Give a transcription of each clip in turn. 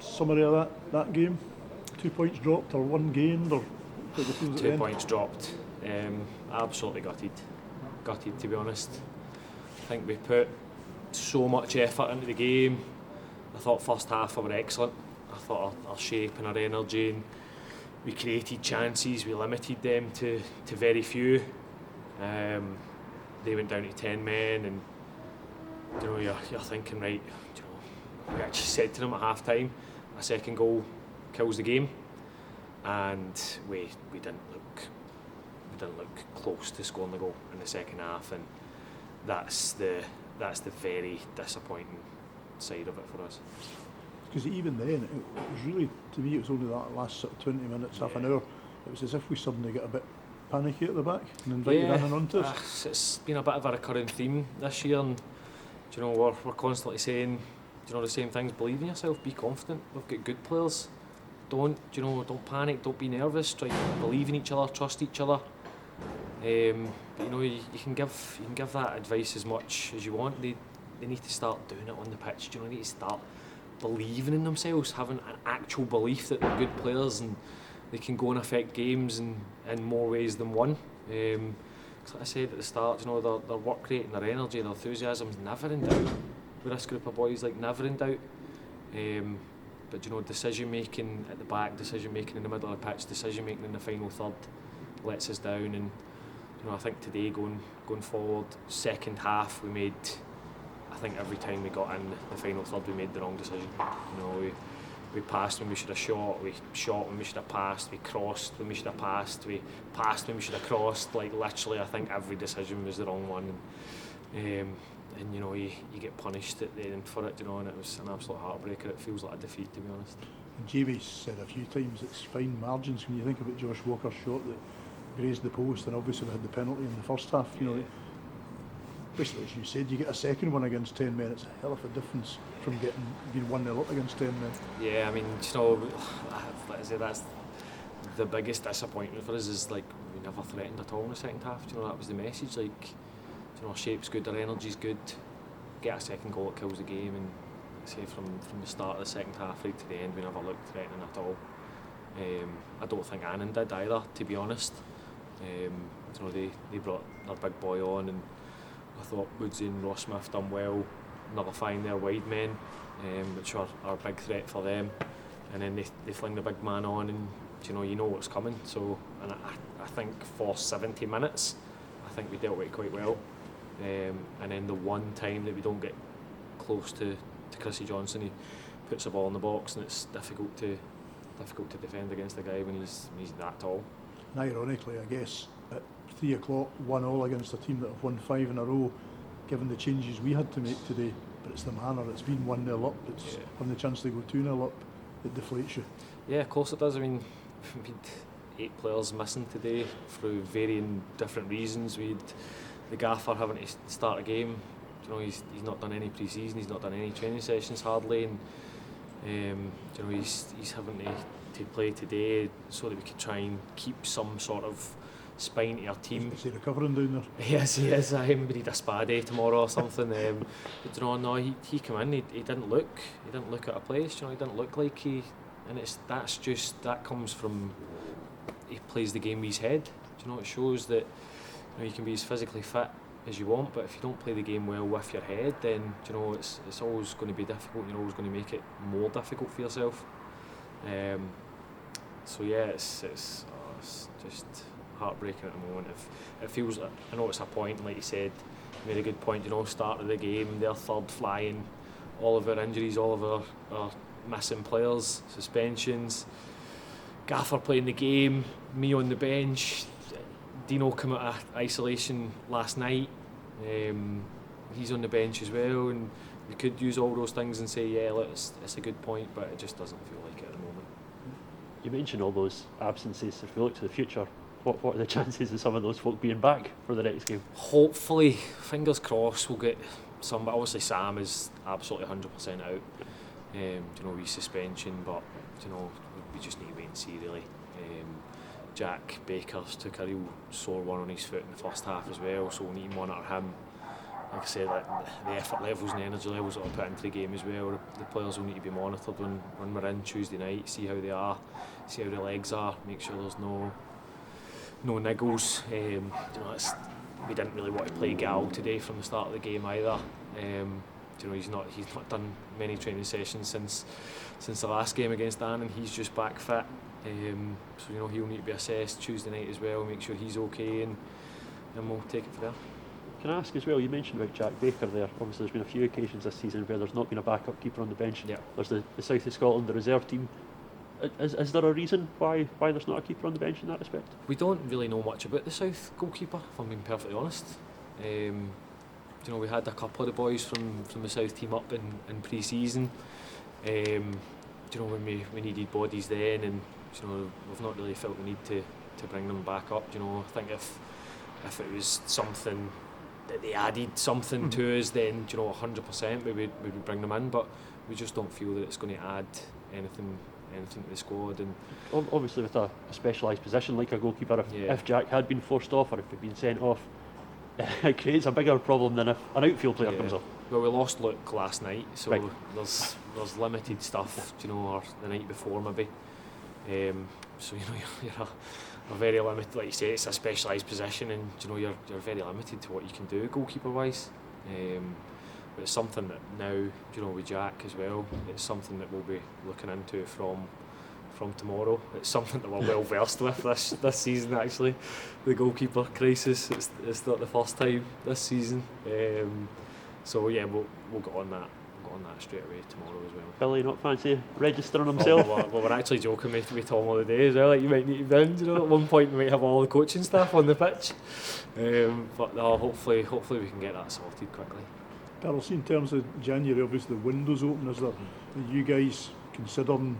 summary of that game? 2 points dropped or one gained, or 2 points dropped. Absolutely gutted to be honest. I think we put so much effort into the game. I thought first half we were excellent. I thought our shape and our energy, and we created chances, we limited them to very few. They went down to 10 men, and you're thinking, right, we actually said to them at half time, a second goal kills the game, and we didn't look close to scoring the goal in the second half, and that's the very disappointing side of it for us. Because even then, it was really, to me, it was only that last sort of 20 minutes, half an hour, it was as if we suddenly got a bit panicky at the back and invited Annan onto us. It's been a bit of a recurring theme this year, and we're constantly saying the same things. Believe in yourself, be confident. We've got good players. Don't panic, don't be nervous. Try to believe in each other, trust each other. But you can give that advice as much as you want. They need to start doing it on the pitch. They need to start believing in themselves, having an actual belief that they're good players and they can go and affect games in more ways than one. Like I said at the start, their work rate and their energy, their enthusiasm is never in doubt with this group of boys, never in doubt. But decision making at the back, decision making in the middle of the pitch, decision making in the final third lets us down. And I think today going forward, second half we made. I think every time we got in the final third, we made the wrong decision. We passed when we should have shot. We shot when we should have passed. We crossed when we should have passed. We passed when we should have crossed. Literally, I think every decision was the wrong one. And you get punished at the end for it. And it was an absolute heartbreaker. It feels like a defeat, to be honest. And JB said a few times it's fine margins when you think about Josh Walker's shot that grazed the post, and obviously we had the penalty in the first half. Basically, as you said, you get a second one against 10 men. It's a hell of a difference from being 1-0 up against 10 men. Yeah, I mean, like I say, that's the biggest disappointment for us is we never threatened at all in the second half. That was the message. Our shape's good, our energy's good. Get a second goal, it kills the game. And say from the start of the second half right to the end, we never looked threatening at all. I don't think Annan did either, to be honest. They brought their big boy on, and I thought Woodsy and Ross Smith done well, nullifying their wide men, which are a big threat for them. And then they fling the big man on, and you know what's coming. So, and I think for 70 minutes, I think we dealt with it quite well. And then the one time that we don't get close to Chrissy Johnson, he puts the ball in the box, and it's difficult to defend against a guy when he's that tall. And ironically, I guess at 3 o'clock, 1-1 against a team that have won 5 in a row, given the changes we had to make today, but it's the manner. It's been 1-0 up. It's having the chance to go 2-0 up that deflates you. Yeah, of course it does. I mean, we had 8 players missing today through varying different reasons. We had the gaffer having to start a game. He's not done any pre-season. He's not done any training sessions hardly, and he's having to play today so that we could try and keep some sort of spine to our team. Is he recovering down there? Yes, he is. We need a spa day tomorrow or something. But no, he came in. He didn't look at a place. He didn't look like he. And that comes from he plays the game with his head. It shows that you can be as physically fit as you want, but if you don't play the game well with your head, then it's always going to be difficult. You're always going to make it more difficult for yourself. So yeah, it's just heartbreaking at the moment. It feels, I know it's a point, like you said, you made a good point. Start of the game, their third flying, all of our injuries, all of our missing players, suspensions, Gaffer playing the game, me on the bench. Dino came out of isolation last night. He's on the bench as well, and we could use all those things and say, yeah, look, it's a good point, but it just doesn't feel like it at the moment. You mentioned all those absences. If we look to the future, what are the chances of some of those folk being back for the next game? Hopefully, fingers crossed, we'll get some. But obviously, Sam is absolutely 100% out. His suspension, but we just need to wait and see really. Jack Baker's took a real sore one on his foot in the first half as well, so we'll need to monitor him. like I said, like the effort levels and the energy levels that are put into the game as well. The players will need to be monitored when we're in Tuesday night, see how they are, see how the legs are, make sure there's no niggles. We didn't really want to play Gal today from the start of the game either. He's not done many training sessions since the last game against Annan. He's just back fit, so he'll need to be assessed Tuesday night as well, make sure he's okay, and we'll take it from there. Can I ask as well, you mentioned about Jack Baker there. Obviously there's been a few occasions this season where there's not been a backup keeper on the bench. Yeah. There's the South of Scotland, the reserve team. Is there a reason why there's not a keeper on the bench in that respect? We don't really know much about the South goalkeeper, if I'm being perfectly honest. We had a couple of the boys from the South team up in pre-season. When we needed bodies then, and we've not really felt the need to bring them back up. I think if it was something that they added something to us, then 100% we would bring them in. But we just don't feel that it's going to add anything to the squad. And obviously with a specialised position like a goalkeeper, if Jack had been forced off or if he'd been sent off, it creates a bigger problem than if an outfield player comes off. Well, we lost Luke last night, so right. there's limited stuff, or the night before maybe. So you're a very limited, like you say, it's a specialised position, and you're very limited to what you can do goalkeeper wise. But it's something that now, with Jack as well, it's something that we'll be looking into from tomorrow. It's something that we're well versed with this season actually. The goalkeeper crisis, it's not the first time this season. So yeah, we'll get on that. Straight away tomorrow as well. Billy not fancy registering himself? We're actually joking with Tom all the day as well, like you might need to be in, at one point we might have all the coaching staff on the pitch. But no, hopefully we can get that sorted quickly. Darryl, see in terms of January, obviously the window's open. Are you guys considering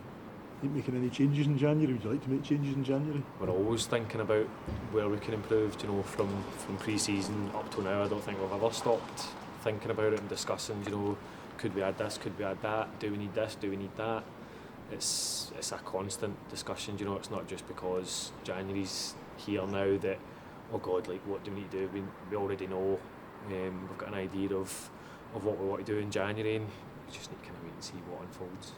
making any changes in January? Would you like to make changes in January? We're always thinking about where we can improve, from pre-season up to now. I don't think we've ever stopped thinking about it and discussing, could we add this, could we add that, do we need this, do we need that? It's a constant discussion, it's not just because January's here now that, oh God, like what do we need to do? We already know, we've got an idea of what we want to do in January, and we just need to kind of wait and see what unfolds.